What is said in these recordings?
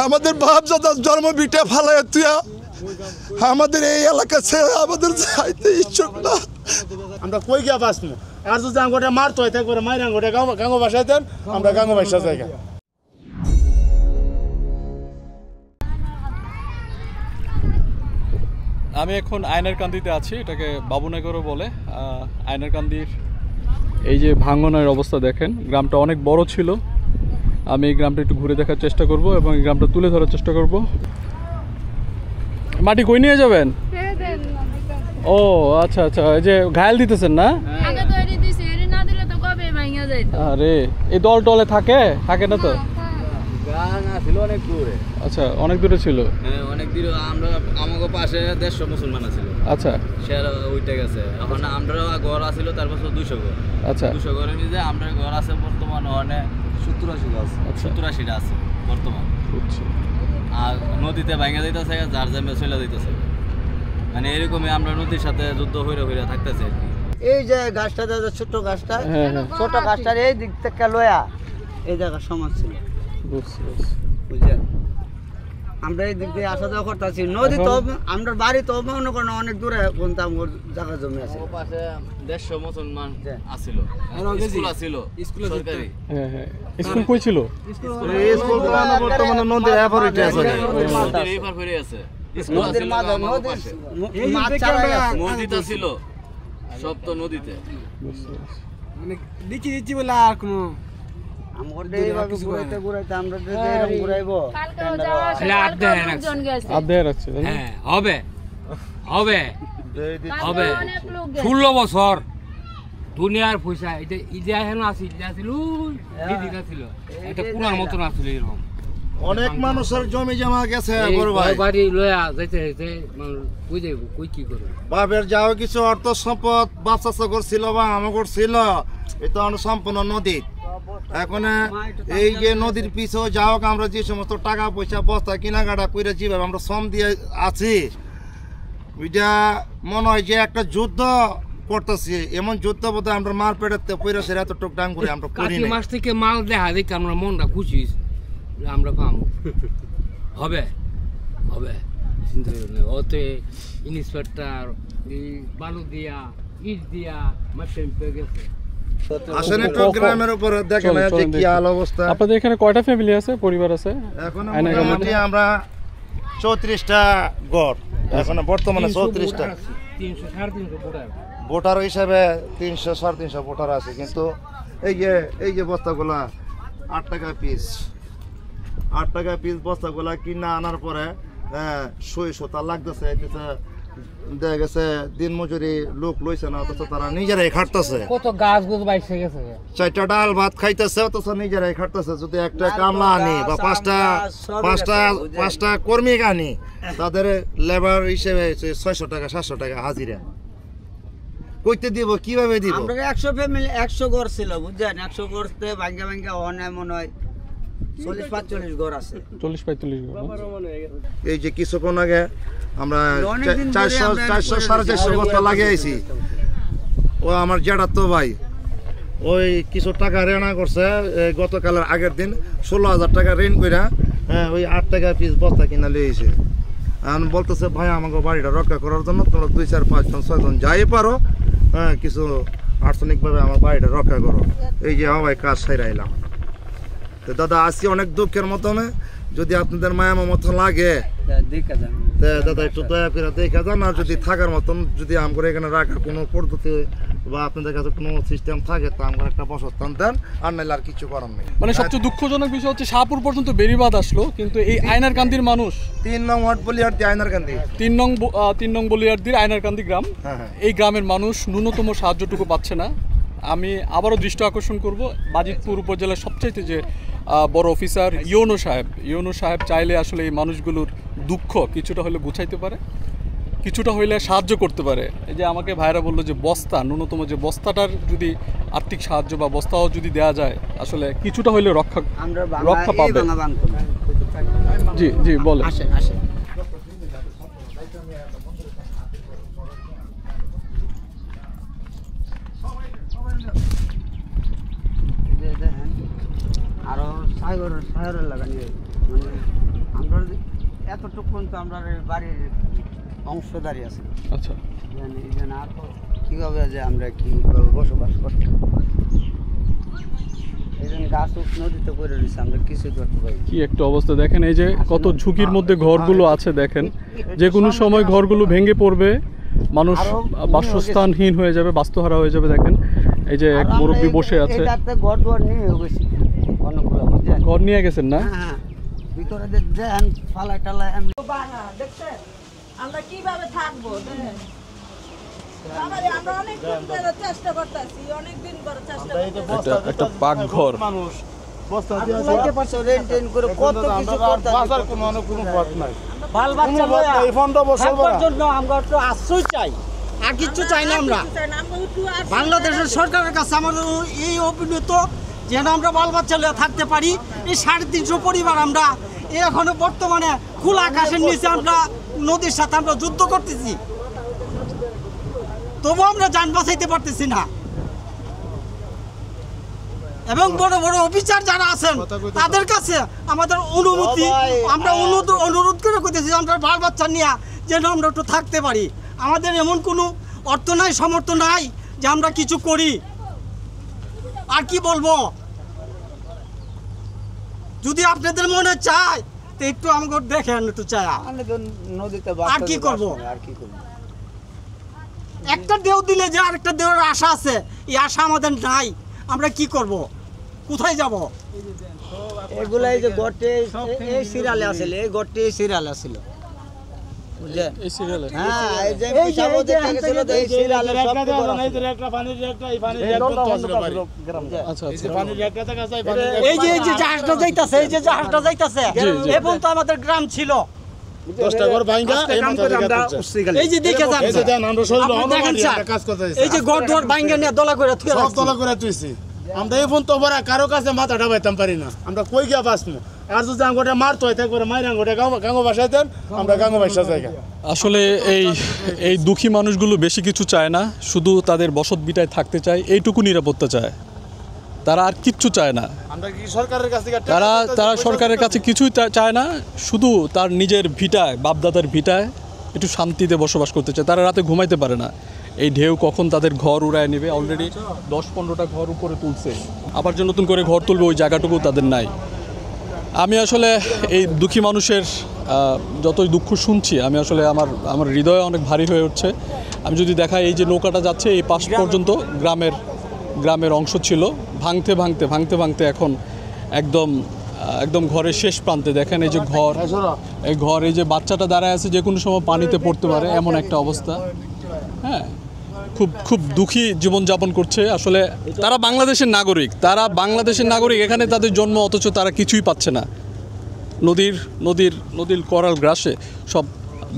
আমাদের বাপ দাদা জন্ম বিটা ফালায় তুইয়া আমাদের এই এলাকা ছেড়ে আমাদের যাইতে ইচ্ছুক না। আমরা কই গিয়া বাঁচবো আর যদি আঙ্গোটা মারতো হয় তারপরে মায়ের আঙ্গোটা গাঙ্গো বাসাইতেন আমরা গাঙ্গো বাসা জায়গা। আমি এখন আয়নারকান্দিতে আছি, এটাকে বাবুনগরও বলে। আয়নারকান্দির এই যে ভাঙনের অবস্থা দেখেন, গ্রামটা অনেক বড় ছিল। আমি এই গ্রামটা একটু ঘুরে দেখার চেষ্টা করব এবং এই গ্রামটা তুলে ধরার চেষ্টা করব। মাটি কই নিয়ে যাবেন? ও আচ্ছা আচ্ছা, এই যে ঘায়াল দিতেছেন না? আরে এই দল টলে থাকে না তো? অনেক দূরে। আচ্ছা, অনেক দূরে ছিল। হ্যাঁ, অনেক দূরে। আমরা আমাদের পাশে 150 মুসলমান ছিল। আচ্ছা, সে ওইটা গেছে। এখন আমরা ঘর আছিল, তারপর 200 ঘর। আচ্ছা, 200 ঘরের মধ্যে আমরা ঘর আছে বর্তমান অনেক 70-80 আছে। 70-80টা আছে বর্তমান। আর নদীতে ভাঙা যাইতেছে, যার জামে চলে যাইতেছে। মানে এরকমই আমরা নদীর সাথে যুদ্ধ হইরা হইরা থাকতেছে। এই যে গাছটা, ছোট গাছটা, ছোট গাছটার এই দিক থেকে লয়া এই জায়গার সমাজ ছিল, বুঝলেন? আমরা এই দিক দিয়ে আসা যাওয়া করতেছি। নদী তো আমরা বাড়ি তো মনে করেন অনেক দূরে, কোনটা আমার জায়গা জমি আছে। পাশে 150 মুসলমান আছিল। স্কুল আছিল, স্কুল সরকারি। হ্যাঁ হ্যাঁ, স্কুল কই ছিল? স্কুল বর্তমানে নদীর এপারে আছে। নদীর এপার করে আছে। স্কুল আছিল নদীতে ছিল, সব তো নদীতে। মানে দিচ্ছি বলে আর কোনো আমাদের এইভাবে ঘুরাইতে আমরা যদি এরকম ঘুরাইবো হ্যাঁ হবে হবে হবে 16 বছর দুনিয়ার পয়সা। এটা ইজা হেন আছে, ইজা ছিল দিদিটা ছিল, এটা পুরার মতন আসলে এরকম অনেক মানুষের জমি জমা গেছে। বাড়ি লয়া যাইতে যাইতে কই যাইব, কই কি করবে? বাপের যাও কিছু অর্থ সম্পদ বাচ্চা চাকর ছিল বা আমাগর ছিল, এটা সম্পূর্ণ নদী। এখন এই যে নদীর পিছু যাও আমরা যে সমস্ত টাকা পয়সা বস্তা কেনাকাটা করে যেভাবে আমরা শ্রম দিয়ে আছি, ওইটা মনে হয় যে একটা যুদ্ধ করতেছি। এমন যুদ্ধ বোধ আমরা মার পেটাতে পয়সা এতটুক ডাং করে আমরা করি না। মাস থেকে মাল দেখা দেখে আমরা মনটা খুশি, আমরা পাবো। হবে হবে, চিন্তা করি না। ওতে ইন্সপেক্টর বালু দিয়া ইট দিয়া মাঠে গেছে। আসলে তো গ্রামের উপর দেখেন যে কি হাল অবস্থা। আপনাদের এখানে কয়টা ফ্যামিলি আছে, পরিবার আছে? এখন মোটামুটি আমরা 34টা ঘর, এখন বর্তমানে 34টা। 300-350 ভোটার হিসাবে 300-350 ভোটার আছে। কিন্তু এই যে বস্তাগুলা 8 টাকা পিস, 8 টাকা পিস বস্তাগুলা কিনা আনার পরে 600 লাগতেছে। দেখা গেছে দিন মজুরি লোক লইছে না, অথচ তারা নিজেরাই খাটতেছে। কত গাছ গুছ বাইছে গেছে, 4টা ডাল ভাত খাইতেছে, অথচ নিজেরাই খাটতেছে। যদি একটা কামলা আনি বা পাঁচটা কর্মী আনি, তাদের লেবার হিসেবে 600 টাকা 700 টাকা হাজিরা। কইতে দিব, কিভাবে দিব? আমরা 100 ফ্যামিলি 100 ঘর ছিল, বুঝছেন? 100 ঘরতে ভাঙ্গা ভাঙ্গা অনেক মনে হয় 40-45 ঘর আছে। 40-45 ঘর। এই যে কিছুক্ষণ আগে আমরা 400-450 বস্তা লাগিয়েছি। ও আমার জ্যাঠাতো ভাই ওই কিছু টাকা ঋণ করছে গতকালের আগের দিন, 16,000 টাকা ঋণ করে ওই 8 টাকা পিস বস্তা কিনা লিয়েছে। এখন বলতেছে ভাই আমাকে বাড়িটা রক্ষা করার জন্য তোমরা 2-4-5-6 জন যাই পারো, কিছু আর্থনিকভাবে আমার বাড়িটা রক্ষা করো। এই যে ভাই কাজ সেরে এলাম। তো দাদা আজকে অনেক দুঃখের মতনে, যদি আপনাদের মায়া মতো লাগে দাদা একটু দয়া করে দেখা যান। আর যদি থাকার মতন, যদি আমরা এখানে রাখার কোনো পদ্ধতি বা আপনাদের কাছে কোনো সিস্টেম থাকে, তো আমরা একটা বসস্থান দেন, আর নাহলে আর কিছু করার নেই। মানে সবচেয়ে দুঃখজনক বিষয় হচ্ছে শাহপুর পর্যন্ত বেড়িবাঁধ আসলো, কিন্তু এই আয়নারকান্দির মানুষ 3 নং ওয়ার্ড বলিয়ারদি আয়নারকান্দি, 3 নং বলিয়ারদির আয়নারকান্দি গ্রাম, এই গ্রামের মানুষ ন্যূনতম সাহায্যটুকু পাচ্ছে না। আমি আবারও দৃষ্টি আকর্ষণ করব, বাজিতপুর উপজেলার সবচাইতে যে বড় অফিসার ইউনো সাহেব চাইলে আসলে এই মানুষগুলোর দুঃখ কিছুটা হলে গুছাইতে পারে, কিছুটা হইলে সাহায্য করতে পারে। এই যে আমাকে ভাইরা বললো যে বস্তা, ন্যূনতম যে বস্তাটার যদি আর্থিক সাহায্য বা বস্তাও যদি দেওয়া যায়, আসলে কিছুটা হইলে রক্ষা পাবে। জি জি বলেন। আরো সাগরের লাগানি, মানে এতটুকু পর্যন্ত আমরা বাড়ির অংশদারি আছে। আচ্ছা, এই জন্য আর কীভাবে যে আমরা কীভাবে বসবাস করতাম, এই জন্য গাছ নদীতে করে রয়েছে, আমরা কিছু করতে পারি। কি একটা অবস্থা দেখেন, এই যে কত ঝুঁকির মধ্যে ঘরগুলো আছে দেখেন, যে কোনো সময় ঘরগুলো ভেঙে পড়বে, মানুষ বাসস্থানহীন হয়ে যাবে, বাস্তুহারা হয়ে যাবে। দেখেন এই যে এক মুরব্বী বসে আছে, ঘর দুয়ার নিয়ে গেছি অনেকগুলো, বুঝছেন? ঘর নিয়ে গেছেন না? হ্যাঁ, ভিতরে দেন ফালাই টালাই এমনি। দেখছেন আমরা কিভাবে থাকবো? আমরা অনেক দিন ধরে চেষ্টা করতেছি, অনেক দিন ধরে চেষ্টা করতেছি। একটা পাকঘর, মানুষ রেন্ট টেন করে কত কিছু বাঁচার কোনো পথ নাই। বাল বাচ্চা লয়া এই 15 বছর থাকবার জন্য আমরা একটু আশ্রয় চাই, আর কিছু চাই না। আমরা বাংলাদেশের সরকারের কাছে আমাদের এই অভিনীত যেন আমরা বাল বাচ্চা লয়া থাকতে পারি। এই 350 পরিবার আমরা এখনো বর্তমানে খোলা আকাশের নিচে আমরা নদীর সাথে আমরা যুদ্ধ করতেছি, তবু আমরা যান বাঁচাইতে পারতেছি না। এবং বড় বড় অফিসার যারা আছেন তাদের কাছে আমাদের অনুমতি, আমরা অনুরোধ করে করতেছি আমরা বাল বাচ্চা নিয়ে যেন আমরা একটু থাকতে পারি। আমাদের এমন কোনো অর্থ নাই, সামর্থ্য নাই যে আমরা কিছু করি। আর কি বলবো, যদি আপনাদের মনে চায় তো একটু আমাকে দেখেন, একটু চায়। আর কি করবো, একটা দেও দিলে যে আরেকটা দেওয়ার আশা আছে, এই আশা আমাদের নাই। আমরা কি করব, কোথায় যাব? এগুলাই যে গটে এই সিরিয়ালে আছিল, এই গটে এই সিরিয়ালে আছিল, বুঝলেন? এই সিরিয়ালে হ্যাঁ, এই যে পিছাবো দেখা গেছিল যে এই সিরিয়ালে সব একটা পানির একটা এই পানির একটা আসলে পারি। আচ্ছা এই যে পানির একটা থেকে আছে, এই পানির এই যে জাহাজটা যাইতাছে, এই যে জাহাজটা যাইতাছে, এবং তো আমাদের গ্রাম ছিল 10টা ঘর ভাঙা এই মাথা থেকে উঠছে। এই যে দেখে যান, এই যে দেন আমরা শরীর আপনি দেখেন অনুমানি স্যার, একটা কাজ করতেছি। এই যে গড় দর ভাঙা নিয়ে দলা করে থুয়ে সব রাখছি। তলা করে তুইছি। আমরা এই ফোন তো বড় কারো কাছে মাথাটা বাইতাম পারি না। আমরা কই গিয়া বাঁচমু? আর যদি আঙ্গটা মারতো হয় থাকবে মাইর আঙ্গটা গাঙ্গো বাসায় দেন, আমরা গাঙ্গো বাসা জায়গা। আসলে এই দুঃখী মানুষগুলো বেশি কিছু চায় না, শুধু তাদের বসত ভিটায় থাকতে চায়, এইটুকু নিরাপত্তা চায়, তারা আর কিচ্ছু চায় না। আমরা কি সরকারের কাছে তারা সরকারের কাছে কিছুই চায় না, শুধু তার নিজের ভিটায়, বাপদাদার ভিটায় একটু শান্তিতে বসবাস করতে চায়। তারা রাতে ঘুমাইতে পারে না, এই ঢেউ কখন তাদের ঘর উড়ায় নেবে। অলরেডি 10-15টা ঘর উপরে তুলছে, আবার যে নতুন করে ঘর তুলবে ওই জায়গাটুকু তাদের নাই। আমি আসলে এই দুঃখী মানুষের যতই দুঃখ শুনছি, আমি আসলে আমার হৃদয়ে অনেক ভারী হয়ে উঠছে। আমি যদি দেখাই, এই যে নৌকাটা যাচ্ছে এই পাশ পর্যন্ত গ্রামের অংশ ছিল, ভাঙতে ভাঙতে এখন একদম ঘরের শেষ প্রান্তে। দেখেন এই যে ঘর, এই যে বাচ্চাটা দাঁড়ায় আছে, যে কোনো সময় পানিতে পড়তে পারে এমন একটা অবস্থা। হ্যাঁ, খুব দুঃখী জীবনযাপন করছে। আসলে তারা বাংলাদেশের নাগরিক, এখানে তাদের জন্ম, অথচ তারা কিছুই পাচ্ছে না। নদীর করাল গ্রাসে সব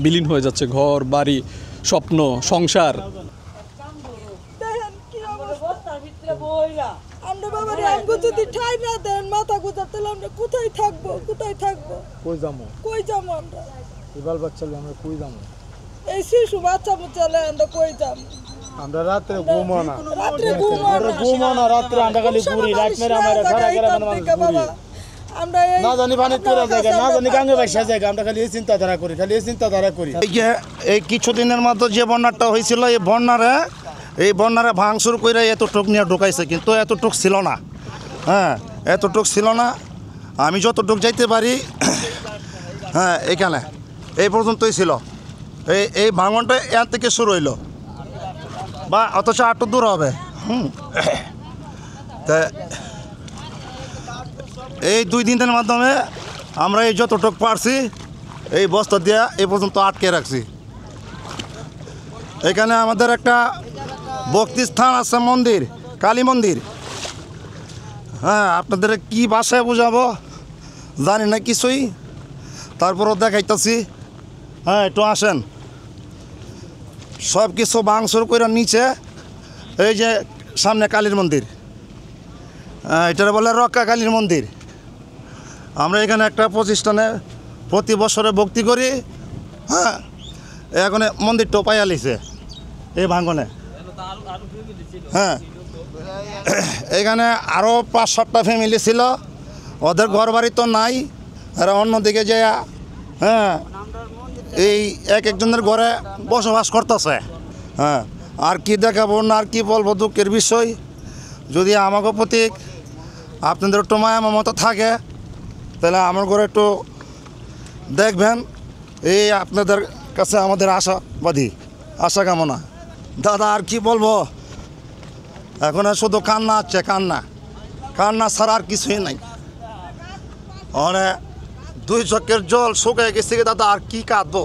বিলীন হয়ে যাচ্ছে, ঘর বাড়ি, স্বপ্ন, সংসার। আমরা বাবার আমগো যদি ঠাই না দেন, মাথা গুজার, তাহলে আমরা কোথায় থাকবো? কই যাবো আমরা? বাল বাচ্চা আমরা কই যাবো? এই শিশু বাচ্চা বুচ্চালে আমরা কই যাবো? আমরা রাতে ঘুমো না, রাত্রে আমরা খালি ঘুরি, রাত মেরে আমরা সারা গ্রামের মানুষ ঘুরি। আমরা এই না জানি পানি তোরা জায়গা, না জানি গাঙ্গে বাসা জায়গা, আমরা খালি এই চিন্তাধারা করি। এই কিছুদিনের মধ্যে যে বন্যাটা হয়েছিল, এই বন্যারে ভাঙচুর করে এতটুক নিয়ে ঢুকাইছে, কিন্তু এতটুক ছিল না। হ্যাঁ, এতটুক ছিল না। আমি যতটুক যাইতে পারি, হ্যাঁ, এখানে এই পর্যন্তই ছিল। এই ভাঙনটা এর থেকে শুরু হইল, বা অথচ আটটু দূর হবে। তা এই 2 দিনের মাধ্যমে আমরা এই যতটুক পারছি এই বস্তা দিয়ে এই পর্যন্ত আটকে রাখছি। এখানে আমাদের একটা ভক্তি স্থান আছে, মন্দির, কালী মন্দির। হ্যাঁ, আপনাদের কি ভাষায় বোঝাবো জানি না কিছুই, তারপরও দেখাইতেছি। হ্যাঁ, একটু আসেন। সব কিছু ভাঙচুর করে নিচে, এই যে সামনে কালীর মন্দির, এটার বলে রক্ষা কালীর মন্দির। আমরা এখানে একটা প্রতিষ্ঠানে প্রতি বছরে ভক্তি করি। হ্যাঁ, এখন মন্দিরটাও পাইয়া লিছে এই ভাঙনে। হ্যাঁ, এখানে আরও 5-7টা ফ্যামিলি ছিল, ওদের ঘর বাড়ি তো নাই, এরা অন্যদিকে যে হ্যাঁ এই এক একজনের ঘরে বসবাস করতেছে। হ্যাঁ আর কি দেখাবো না আর কি বলবো, দুঃখের বিষয়। যদি আমাকে প্রতি আপনাদের একটু মায়া মমতা থাকে তাহলে আমার ঘরে একটু দেখবেন। এই আপনাদের কাছে আমাদের আশা কামনা। দাদা আর কি বলবো, এখন আর শুধু কান্না আছে, কান্না ছাড়া আর কিছুই নাই। মানে 2 চোখের জল শুকিয়ে গেছে দাদা, আর কি কাঁদবো,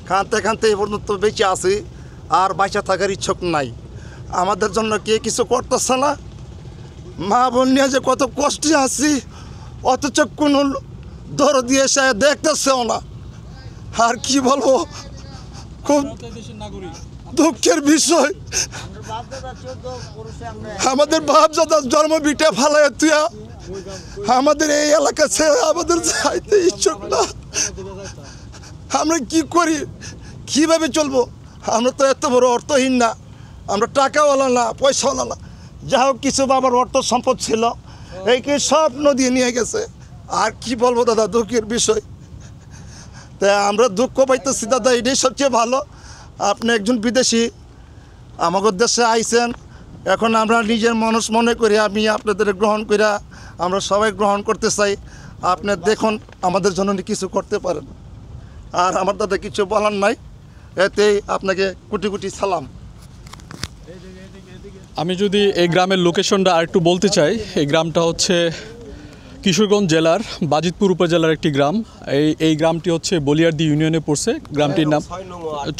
কাঁদতে এই পর্যন্ত বেঁচে আছি, আর বাঁচা থাকার ইচ্ছুক নাই। আমাদের জন্য কে কিছু করতেছে না, মা বোন নিয়ে যে কত কষ্টে আছি, অথচ কোনো দরদি এসে দেখতেছেও না। আর কি বলবো, খুব দুঃখের বিষয়। আমাদের বাপ দাদা জন্ম বিটে ফালায় তুই আমাদের এই এলাকা ছেড়ে আমাদের যাইতে ইচ্ছুক না। আমরা কি করি, কিভাবে চলবো? আমরা তো এত বড় অর্থহীন না, আমরা টাকাওয়ালা না, পয়সাওয়ালা না। যা হোক কিছু বাবার অর্থ সম্পদ ছিল, এই কি সব নদী নিয়ে গেছে। আর কি বলবো দাদা, দুঃখের বিষয়। তাই আমরা দুঃখ পাইতেছি দাদা, এটাই সবচেয়ে ভালো। আপনি একজন বিদেশি আমাদের দেশে আইছেন, এখন আমরা নিজের মানুষ মনে করি আমি আপনাদের গ্রহণ করি, আমরা সবাই গ্রহণ করতে চাই। আপনি দেখুন আমাদের জন্য কিছু করতে পারেন। আর আমার দাদা কিছু বলার নাই, এতেই আপনাকে কোটি কোটি সালাম। আমি যদি এই গ্রামের লোকেশনটা আরেকটু বলতে চাই, এই গ্রামটা হচ্ছে কিশোরগঞ্জ জেলার বাজিতপুর উপজেলার একটি গ্রাম। এই গ্রামটি হচ্ছে বলিয়ারদি ইউনিয়নে পড়ছে। গ্রামটির নাম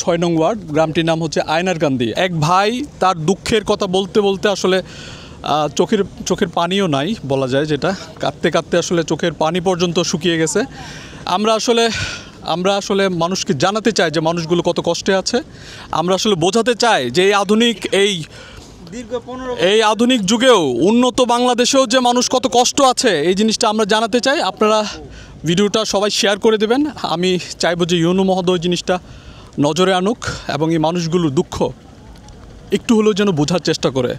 6 নং ওয়ার্ড। গ্রামটির নাম হচ্ছে আয়নারকান্দি। এক ভাই তার দুঃখের কথা বলতে বলতে আসলে চোখের পানিও নাই বলা যায়, যেটা কাঁদতে আসলে চোখের পানি পর্যন্ত শুকিয়ে গেছে। আমরা আসলে মানুষকে জানাতে চাই যে মানুষগুলো কত কষ্টে আছে। আমরা আসলে বোঝাতে চাই যে এই আধুনিক যুগেও উন্নত বাংলাদেশেও যে মানুষ কত কষ্ট আছে, এই জিনিসটা আমরা জানাতে চাই। আপনারা ভিডিওটা সবাই শেয়ার করে দেবেন। আমি চাইবো যে ইউনু মহোদয় জিনিসটা নজরে আনুক এবং এই মানুষগুলোর দুঃখ একটু হলেও যেন বোঝার চেষ্টা করে।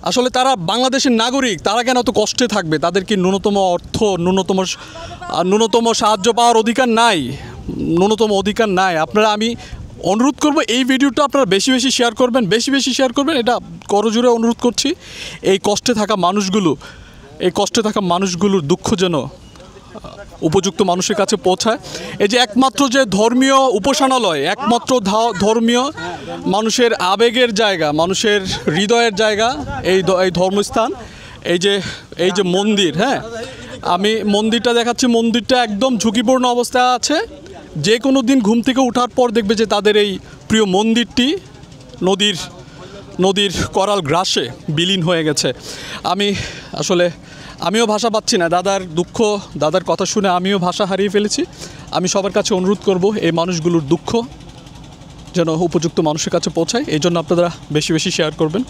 আসলে তারা বাংলাদেশের নাগরিক, তারা কেন এত কষ্টে থাকবে? তাদের কি ন্যূনতম অর্থ, ন্যূনতম সাহায্য পাওয়ার অধিকার নাই? ন্যূনতম অধিকার নাই? আমি অনুরোধ করব এই ভিডিওটা আপনারা বেশি শেয়ার করবেন, এটা করজোরে অনুরোধ করছি। এই কষ্টে থাকা মানুষগুলোর দুঃখ যেন উপযুক্ত মানুষের কাছে পৌঁছায়। এই যে একমাত্র যে ধর্মীয় উপাসনালয়, একমাত্র ধর্মীয় মানুষের আবেগের জায়গা, মানুষের হৃদয়ের জায়গা, এই ধর্মস্থান, এই যে মন্দির, হ্যাঁ আমি মন্দিরটা দেখাচ্ছি। মন্দিরটা একদম ঝুঁকিপূর্ণ অবস্থায় আছে। যে কোনো দিন ঘুম থেকে ওঠার পর দেখবে যে তাদের এই প্রিয় মন্দিরটি নদীর করাল গ্রাসে বিলীন হয়ে গেছে। আমিও ভাষা পাচ্ছি না, দাদার দুঃখ, দাদার কথা শুনে আমিও ভাষা হারিয়ে ফেলেছি। আমি সবার কাছে অনুরোধ করব এই মানুষগুলোর দুঃখ যেন উপযুক্ত মানুষের কাছে পৌঁছায়। এই জন্য আপনারা বেশি শেয়ার করবেন,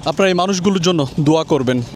আপনারা এই মানুষগুলোর জন্য দোয়া করবেন।